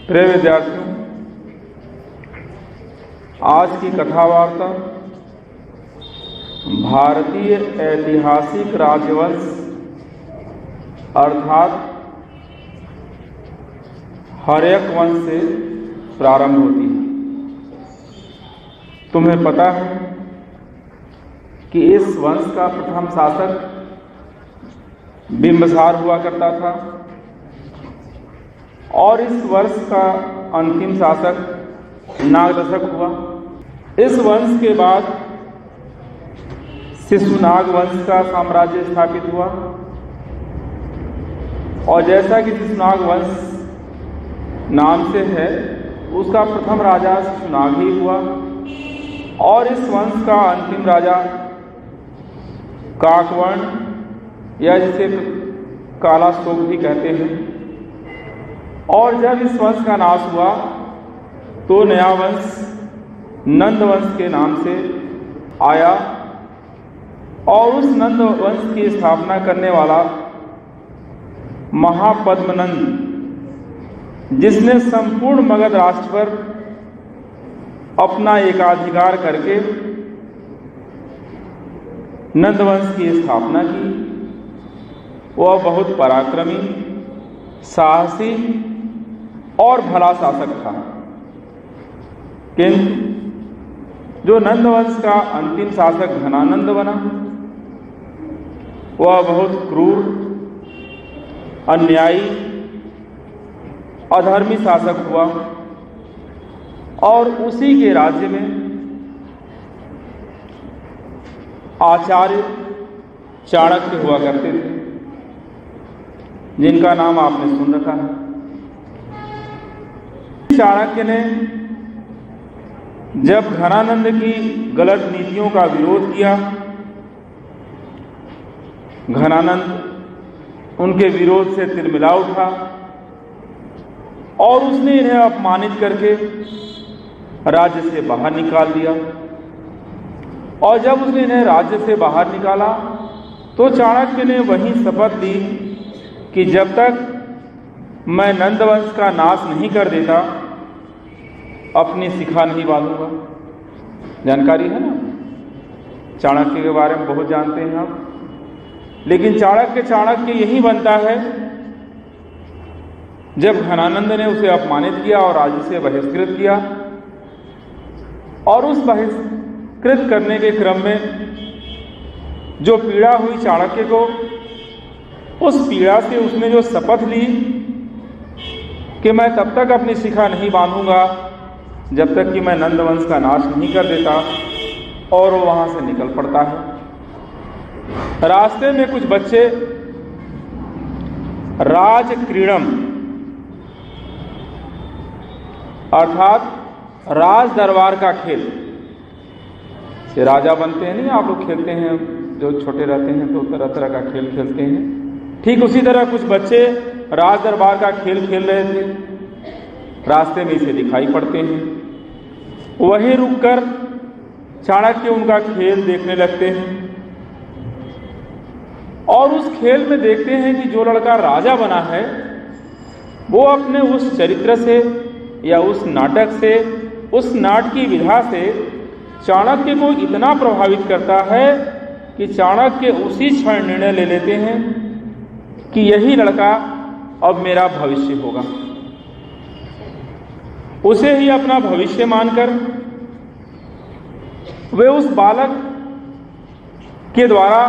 प्रिय विद्यार्थियों, आज की कथा वार्ता भारतीय ऐतिहासिक राजवंश अर्थात हर्यक वंश से प्रारंभ होती है। तुम्हें पता है कि इस वंश का प्रथम शासक बिंबिसार हुआ करता था और इस वर्ष का अंतिम शासक नागदशक हुआ। इस वंश के बाद शिशुनाग वंश का साम्राज्य स्थापित हुआ और जैसा कि शिशुनाग वंश नाम से है, उसका प्रथम राजा शिशुनाग ही हुआ और इस वंश का अंतिम राजा काकवर्ण या जिसे कालाशोक भी कहते हैं। और जब इस वंश का नाश हुआ तो नया वंश नंद वंश के नाम से आया और उस नंद वंश की स्थापना करने वाला महापद्मनंद, जिसने संपूर्ण मगध राष्ट्र पर अपना एकाधिकार करके नंद वंश की स्थापना की, वह बहुत पराक्रमी, साहसी और भला शासक था। किंतु जो नंद वंश का अंतिम शासक घनानंद बना, वह बहुत क्रूर, अन्यायी, अधर्मी शासक हुआ और उसी के राज्य में आचार्य चाणक्य हुआ करते थे, जिनका नाम आपने सुन रखा है। चाणक्य ने जब घनानंद की गलत नीतियों का विरोध किया, घनानंद उनके विरोध से तिलमिला उठा और उसने इन्हें अपमानित करके राज्य से बाहर निकाल दिया। और जब उसने इन्हें राज्य से बाहर निकाला तो चाणक्य ने वही शपथ ली कि जब तक मैं नंदवंश का नाश नहीं कर देता, अपनी शिखा नहीं बांधूंगा। जानकारी है ना, चाणक्य के बारे में बहुत जानते हैं आप। लेकिन चाणक्य यही बनता है जब घनानंद ने उसे अपमानित किया और राज्य से बहिष्कृत किया और उस बहिष्कृत करने के क्रम में जो पीड़ा हुई चाणक्य को, उस पीड़ा से उसने जो शपथ ली कि मैं तब तक अपनी शिखा नहीं बांधूंगा जब तक कि मैं नंदवंश का नाश नहीं कर देता, और वो वहां से निकल पड़ता है। रास्ते में कुछ बच्चे राजक्रीडम अर्थात राज दरबार का खेल, से राजा बनते हैं नहीं, आप लोग खेलते हैं जो छोटे रहते हैं तो तरह तरह का खेल खेलते हैं, ठीक उसी तरह कुछ बच्चे राज दरबार का खेल खेल रहे थे। रास्ते में इसे दिखाई पड़ते हैं, वहीं रुककर चाणक्य उनका खेल देखने लगते हैं और उस खेल में देखते हैं कि जो लड़का राजा बना है वो अपने उस चरित्र से या उस नाटक से, उस नाटकीय विधा से चाणक्य को इतना प्रभावित करता है कि चाणक्य उसी क्षण निर्णय ले लेते हैं कि यही लड़का अब मेरा भविष्य होगा। उसे ही अपना भविष्य मानकर वे उस बालक के द्वारा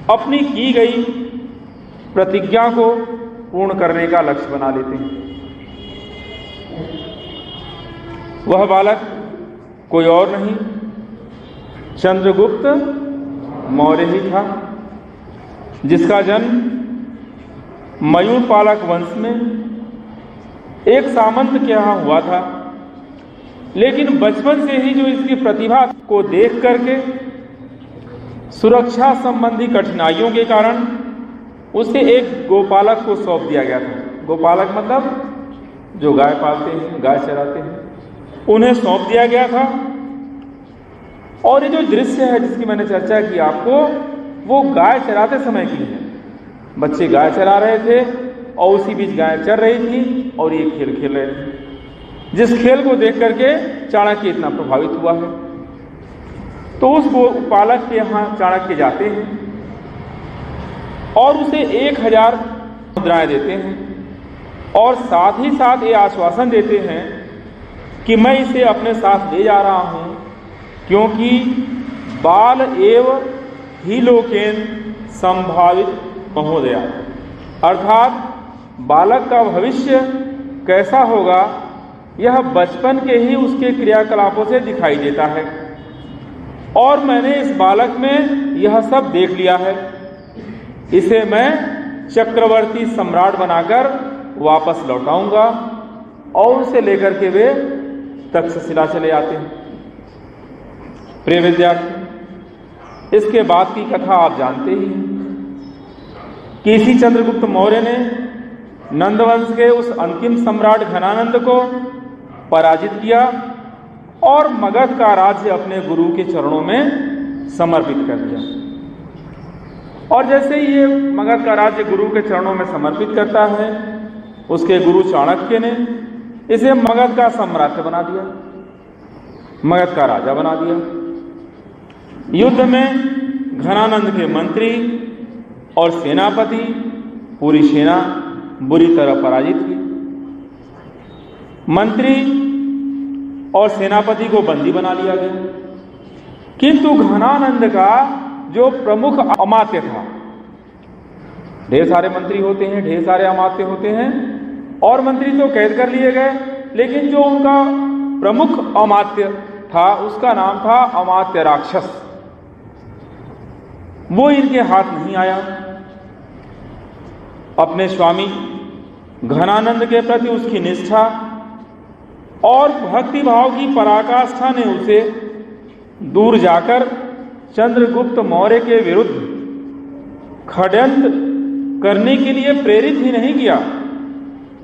अपनी की गई प्रतिज्ञा को पूर्ण करने का लक्ष्य बना लेते हैं। वह बालक कोई और नहीं, चंद्रगुप्त मौर्य ही था, जिसका जन्म मयूरपालक वंश में एक सामंत के यहाँ हुआ था। लेकिन बचपन से ही जो इसकी प्रतिभा को देख करके सुरक्षा संबंधी कठिनाइयों के कारण उसे एक गोपालक को सौंप दिया गया था। गोपालक मतलब जो गाय पालते हैं, गाय चराते हैं, उन्हें सौंप दिया गया था। और ये जो दृश्य है जिसकी मैंने चर्चा की आपको, वो गाय चराते समय की है। बच्चे गाय चरा रहे थे और उसी बीच गाय चर रही थी और ये खेल खेल रहे थे, जिस खेल को देख करके चाणक्य इतना प्रभावित हुआ है। तो उस पालक के यहाँ चाणक्य जाते हैं और उसे 1000 मुद्राएं देते हैं और साथ ही साथ ये आश्वासन देते हैं कि मैं इसे अपने साथ ले जा रहा हूँ, क्योंकि बाल एव ही लोकेन संभावित महोदया, अर्थात बालक का भविष्य कैसा होगा यह बचपन के ही उसके क्रियाकलापों से दिखाई देता है, और मैंने इस बालक में यह सब देख लिया है। इसे मैं चक्रवर्ती सम्राट बनाकर वापस लौटाऊंगा। और उसे लेकर के वे तक्षशिला चले आते हैं। प्रिय विद्यार्थी, इसके बाद की कथा आप जानते ही हैं कि इसी चंद्रगुप्त मौर्य ने नंदवंश के उस अंतिम सम्राट घनानंद को पराजित किया और मगध का राज्य अपने गुरु के चरणों में समर्पित कर दिया। और जैसे ही ये मगध का राज्य गुरु के चरणों में समर्पित करता है, उसके गुरु चाणक्य ने इसे मगध का साम्राज्य बना दिया, मगध का राजा बना दिया। युद्ध में घनानंद के मंत्री और सेनापति, पूरी सेना बुरी तरह पराजित हुई। मंत्री और सेनापति को बंदी बना लिया गया, किंतु घनानंद का जो प्रमुख अमात्य था, ढेर सारे मंत्री होते हैं, ढेर सारे अमात्य होते हैं, और मंत्री तो कैद कर लिए गए, लेकिन जो उनका प्रमुख अमात्य था उसका नाम था अमात्य राक्षस, वो इनके हाथ नहीं आया। अपने स्वामी घनानंद के प्रति उसकी निष्ठा और भक्ति भाव की पराकाष्ठा ने उसे दूर जाकर चंद्रगुप्त मौर्य के विरुद्ध षड्यंत्र करने के लिए प्रेरित ही नहीं किया,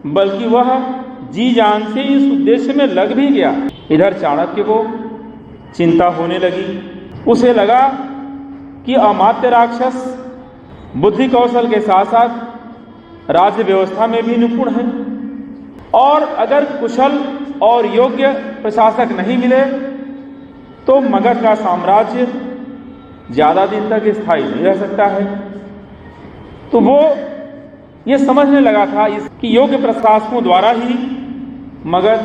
बल्कि वह जी जान से इस उद्देश्य में लग भी गया। इधर चाणक्य को चिंता होने लगी। उसे लगा कि अमात्य राक्षस बुद्धि कौशल के साथ साथ राज्य व्यवस्था में भी निपुण है, और अगर कुशल और योग्य प्रशासक नहीं मिले तो मगध का साम्राज्य ज्यादा दिन तक स्थायी नहीं रह सकता है। तो वो ये समझने लगा था कि योग्य प्रशासकों द्वारा ही मगध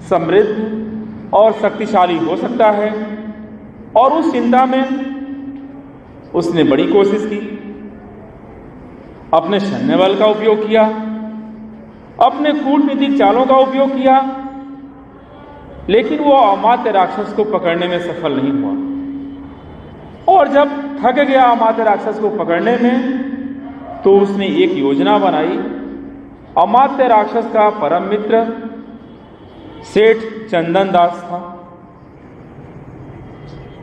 समृद्ध और शक्तिशाली हो सकता है, और उस चिंता में उसने बड़ी कोशिश की। अपने सैन्य बल का उपयोग किया, अपने कूटनीतिक चालों का उपयोग किया, लेकिन वो अमात्य राक्षस को पकड़ने में सफल नहीं हुआ। और जब थक गया अमात्य राक्षस को पकड़ने में, तो उसने एक योजना बनाई। अमात्य राक्षस का परम मित्र सेठ चंदन दास था।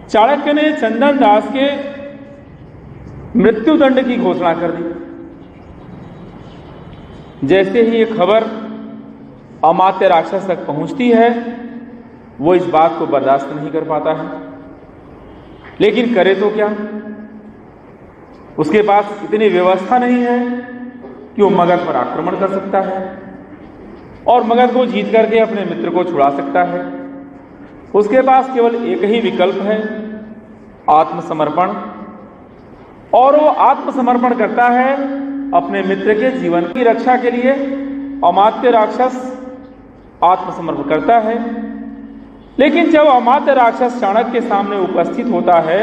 चाणक्य ने चंदन दास के मृत्युदंड की घोषणा कर दी। जैसे ही ये खबर अमात्य राक्षस तक पहुंचती है, वो इस बात को बर्दाश्त नहीं कर पाता है, लेकिन करे तो क्या? उसके पास इतनी व्यवस्था नहीं है कि वो मगध पर आक्रमण कर सकता है और मगध को जीत करके अपने मित्र को छुड़ा सकता है। उसके पास केवल एक ही विकल्प है, आत्मसमर्पण, और वो आत्मसमर्पण करता है अपने मित्र के जीवन की रक्षा के लिए। अमात्य राक्षस आत्मसमर्पण करता है, लेकिन जब अमात्य राक्षस चाणक्य के सामने उपस्थित होता है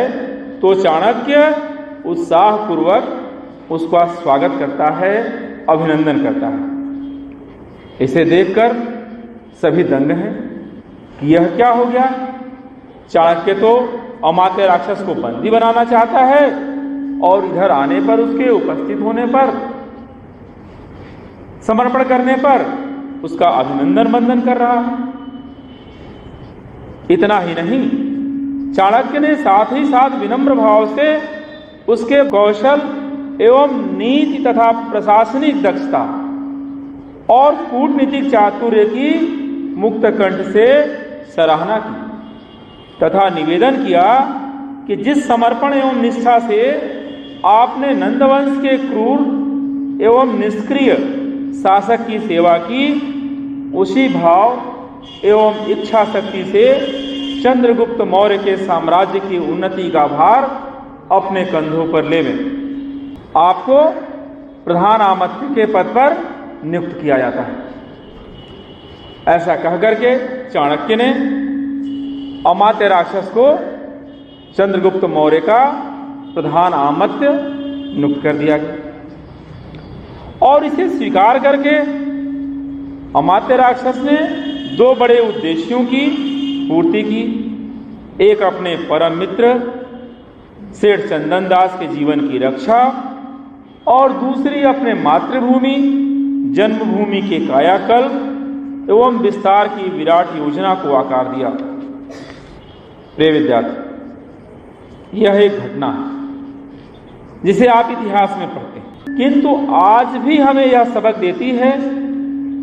तो चाणक्य उत्साहपूर्वक उसका स्वागत करता है, अभिनंदन करता है। इसे देखकर सभी दंग हैं कि यह क्या हो गया। चाणक्य तो अमात्य राक्षस को बंदी बनाना चाहता है और इधर आने पर, उसके उपस्थित होने पर, समर्पण करने पर उसका अभिनंदन वंदन कर रहा है। इतना ही नहीं, चाणक्य ने साथ ही साथ विनम्र भाव से उसके कौशल एवं नीति तथा प्रशासनिक दक्षता और कूटनीतिक चातुर्य की मुक्त कंठ से सराहना की तथा निवेदन किया कि जिस समर्पण एवं निष्ठा से आपने नंदवंश के क्रूर एवं निष्क्रिय शासक की सेवा की, उसी भाव एवं इच्छा शक्ति से चंद्रगुप्त मौर्य के साम्राज्य की उन्नति का भार अपने कंधों पर लेवे। आपको प्रधान आमंत्रित के पद पर नियुक्त किया जाता है। ऐसा कह करके चाणक्य ने अमात्य राक्षस को चंद्रगुप्त मौर्य का प्रधान आमंत्य नियुक्त कर दिया गया और इसे स्वीकार करके अमात्य राक्षस ने दो बड़े उद्देश्यों की पूर्ति की। एक अपने परम मित्र सेठ चंदन दास के जीवन की रक्षा और दूसरी अपने मातृभूमि जन्मभूमि के कायाकल्प एवं विस्तार की विराट योजना को आकार दिया। प्रिय विद्यार्थी, यह एक घटना है जिसे आप इतिहास में पढ़ते हैं, किंतु आज भी हमें यह सबक देती है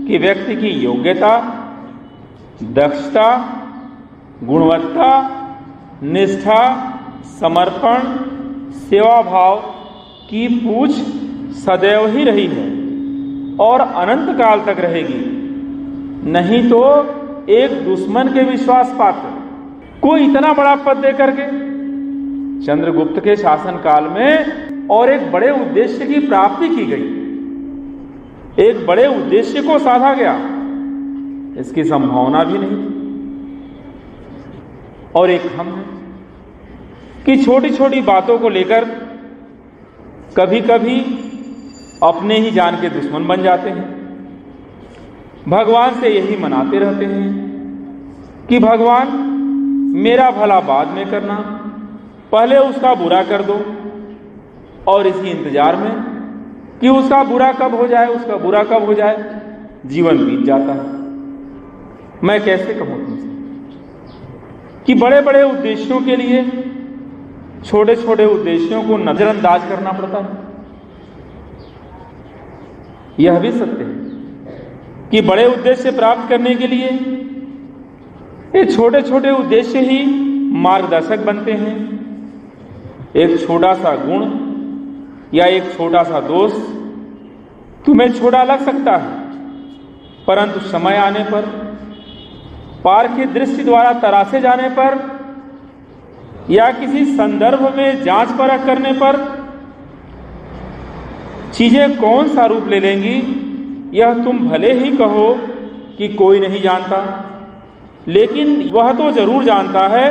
कि व्यक्ति की योग्यता, दक्षता, गुणवत्ता, निष्ठा, समर्पण, सेवा भाव की पूछ सदैव ही रही है और अनंत काल तक रहेगी। नहीं तो एक दुश्मन के विश्वास पात्र को इतना बड़ा पद दे करके चंद्रगुप्त के शासन काल में और एक बड़े उद्देश्य की प्राप्ति की गई, एक बड़े उद्देश्य को साधा गया, इसकी संभावना भी नहीं थी। और एक हम है कि छोटी छोटी बातों को लेकर कभी कभी अपने ही जान के दुश्मन बन जाते हैं। भगवान से यही मनाते रहते हैं कि भगवान मेरा भला बाद में करना, पहले उसका बुरा कर दो, और इसी इंतजार में कि उसका बुरा कब हो जाए, उसका बुरा कब हो जाए, जीवन बीत जाता है। मैं कैसे कहूं तुमसे कि बड़े बड़े उद्देश्यों के लिए छोटे छोटे उद्देश्यों को नजरअंदाज करना पड़ता है। यह भी सत्य है कि बड़े उद्देश्य प्राप्त करने के लिए ये छोटे छोटे उद्देश्य ही मार्गदर्शक बनते हैं। एक छोटा सा गुण या एक छोटा सा दोष तुम्हें छोटा लग सकता है, परंतु समय आने पर, पार की दृष्टि द्वारा तराशे जाने पर या किसी संदर्भ में जांच परख करने पर चीजें कौन सा रूप ले लेंगी, यह तुम भले ही कहो कि कोई नहीं जानता, लेकिन वह तो जरूर जानता है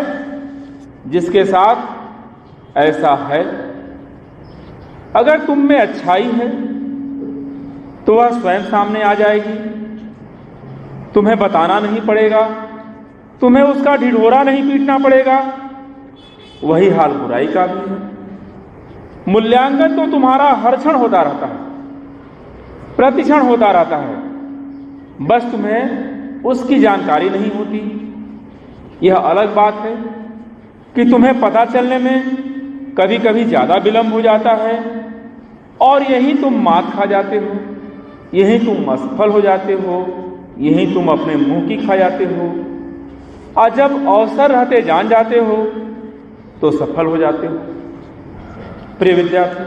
जिसके साथ ऐसा है। अगर तुम में अच्छाई है तो वह स्वयं सामने आ जाएगी, तुम्हें बताना नहीं पड़ेगा, तुम्हें उसका ढिढोरा नहीं पीटना पड़ेगा। वही हाल बुराई का भी है। मूल्यांकन तो तुम्हारा हर क्षण होता रहता है, प्रतिक्षण होता रहता है, बस तुम्हें उसकी जानकारी नहीं होती। यह अलग बात है कि तुम्हें पता चलने में कभी कभी ज्यादा विलंब हो जाता है और यही तुम मात खा जाते हो, यही तुम असफल हो जाते हो, यही तुम अपने मुंह की खा जाते हो, और जब अवसर रहते जान जाते हो तो सफल हो जाते हो। प्रिय विद्यार्थी,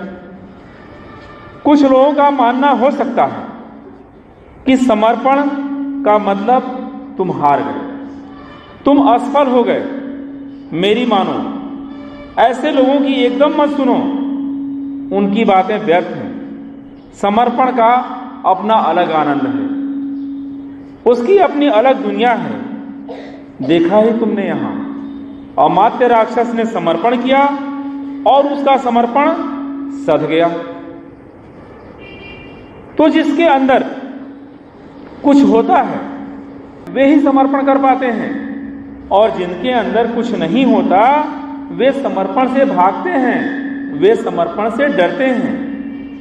कुछ लोगों का मानना हो सकता है कि समर्पण का मतलब तुम हार गए, तुम असफल हो गए। मेरी मानो, ऐसे लोगों की एकदम मत सुनो, उनकी बातें व्यर्थ हैं। समर्पण का अपना अलग आनंद है, उसकी अपनी अलग दुनिया है। देखा ही तुमने यहां, अमात्य राक्षस ने समर्पण किया और उसका समर्पण सध गया। तो जिसके अंदर कुछ होता है वे ही समर्पण कर पाते हैं, और जिनके अंदर कुछ नहीं होता वे समर्पण से भागते हैं, वे समर्पण से डरते हैं,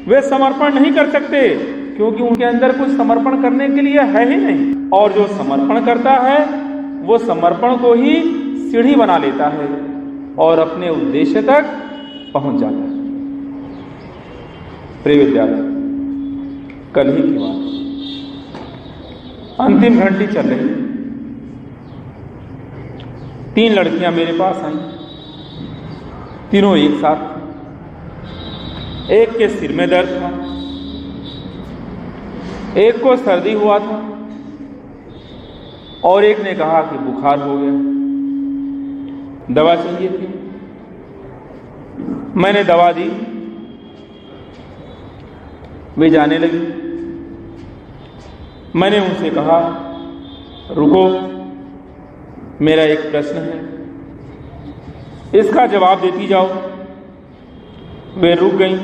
वे समर्पण नहीं कर सकते क्योंकि उनके अंदर कुछ समर्पण करने के लिए है ही नहीं। और जो समर्पण करता है वो समर्पण को ही सीढ़ी बना लेता है और अपने उद्देश्य तक पहुंच जाता है। प्रिय विद्यार्थी, कल ही की बात, अंतिम घंटी चल रही, 3 लड़कियां मेरे पास आई, तीनों एक साथ। एक के सिर में दर्द था, एक को सर्दी हुआ था और एक ने कहा कि बुखार हो गया, दवा चाहिए थी। मैंने दवा दी, वे जाने लगी। मैंने उनसे कहा, रुको, मेरा एक प्रश्न है, इसका जवाब देती जाओ। वे रुक गईं।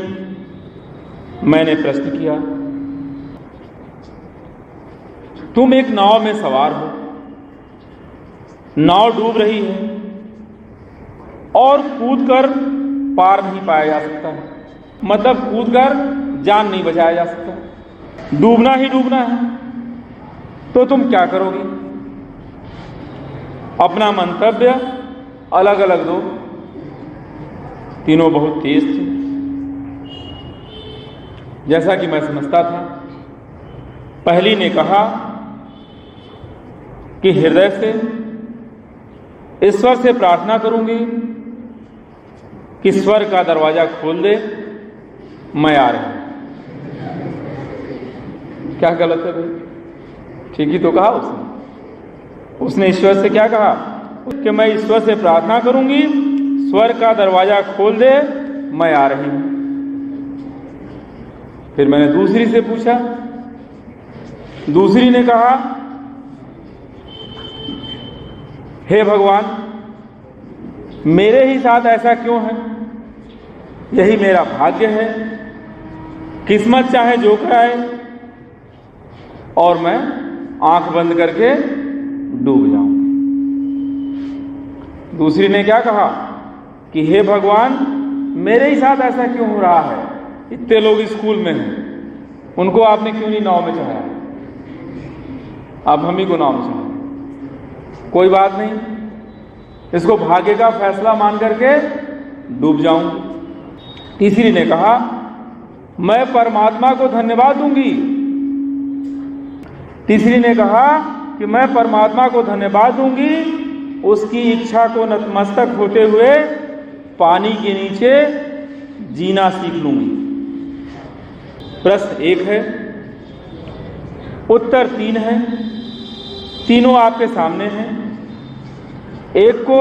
मैंने प्रश्न किया, तुम एक नाव में सवार हो, नाव डूब रही है और कूदकर पार नहीं पाया जा सकता है, मतलब कूदकर जान नहीं बचाया जा सकता, डूबना ही डूबना है, तो तुम क्या करोगे? अपना मंतव्य अलग अलग दो। तीनों बहुत तेज थे। जैसा कि मैं समझता था, पहली ने कहा कि हृदय से ईश्वर से प्रार्थना करूंगी कि स्वर्ग का दरवाजा खोल दे, मैं आ रही हूं। क्या गलत है भाई? ठीक ही तो कहा उसने ईश्वर से क्या कहा कि मैं ईश्वर से प्रार्थना करूंगी, स्वर्ग का दरवाजा खोल दे, मैं आ रही हूं। फिर मैंने दूसरी से पूछा, दूसरी ने कहा, हे भगवान, मेरे ही साथ ऐसा क्यों है? यही मेरा भाग्य है, किस्मत चाहे जो कराए और मैं आंख बंद करके डूब जाऊं। दूसरी ने क्या कहा कि हे भगवान, मेरे ही साथ ऐसा क्यों हो रहा है? इतने लोग स्कूल में हैं, उनको आपने क्यों नहीं नाव में चढ़ाया? अब हम ही को नाव में चढ़ाया। कोई बात नहीं, इसको भाग्य का फैसला मान करके डूब जाऊंगी। तीसरी ने कहा, मैं परमात्मा को धन्यवाद दूंगी। तीसरी ने कहा कि मैं परमात्मा को धन्यवाद दूंगी, उसकी इच्छा को नतमस्तक होते हुए पानी के नीचे जीना सीख लूंगी। प्रश्न 1 है, उत्तर 3 है। तीनों आपके सामने हैं। एक को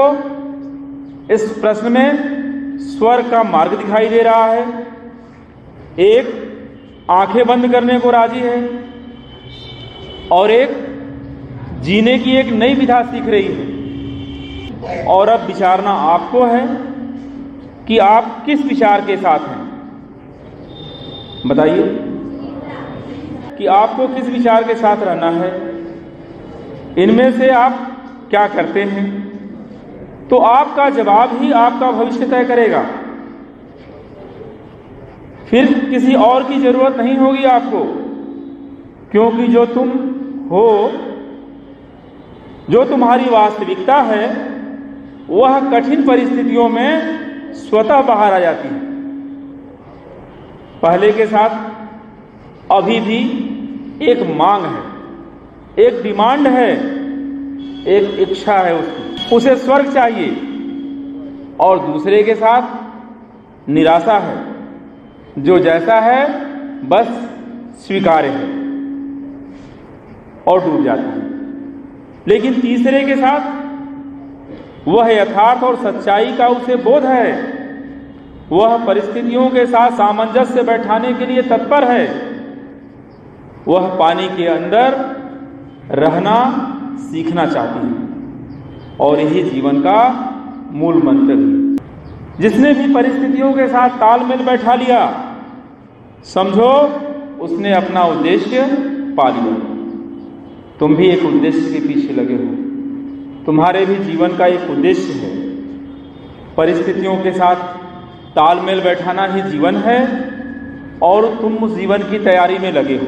इस प्रश्न में स्वर्ग का मार्ग दिखाई दे रहा है, एक आंखें बंद करने को राजी है और एक जीने की एक नई विधा सीख रही है। और अब विचारना आपको है कि आप किस विचार के साथ हैं। बताइए कि आपको किस विचार के साथ रहना है। इनमें से आप क्या करते हैं, तो आपका जवाब ही आपका भविष्य तय करेगा। फिर किसी और की जरूरत नहीं होगी आपको, क्योंकि जो तुम हो, जो तुम्हारी वास्तविकता है, वह कठिन परिस्थितियों में स्वतः बाहर आ जाती है। पहले के साथ अभी भी एक मांग है, एक डिमांड है, एक इच्छा है उसकी, उसे स्वर्ग चाहिए। और दूसरे के साथ निराशा है, जो जैसा है बस स्वीकार्य है और डूब जाता है। लेकिन तीसरे के साथ वह यथार्थ और सच्चाई का उसे बोध है, वह परिस्थितियों के साथ सामंजस्य बैठाने के लिए तत्पर है, वह पानी के अंदर रहना सीखना चाहती है। और यही जीवन का मूल मंत्र है। जिसने भी परिस्थितियों के साथ तालमेल बैठा लिया, समझो उसने अपना उद्देश्य पा लिया। तुम भी एक उद्देश्य के पीछे लगे हो, तुम्हारे भी जीवन का एक उद्देश्य है। परिस्थितियों के साथ तालमेल बैठाना ही जीवन है और तुम उस जीवन की तैयारी में लगे हो।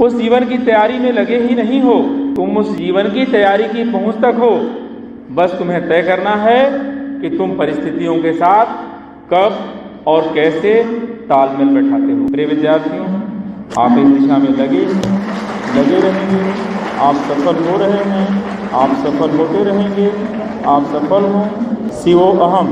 उस जीवन की तैयारी में लगे ही नहीं हो, तुम उस जीवन की तैयारी की पहुंच तक हो। बस तुम्हें तय करना है कि तुम परिस्थितियों के साथ कब और कैसे तालमेल बैठाते हो। प्रिय विद्यार्थियों, आप इस दिशा में लगे रहेंगे, आप सफल हो रहे हैं, आप सफल होते रहेंगे, आप सफल हों। शिवो अहम।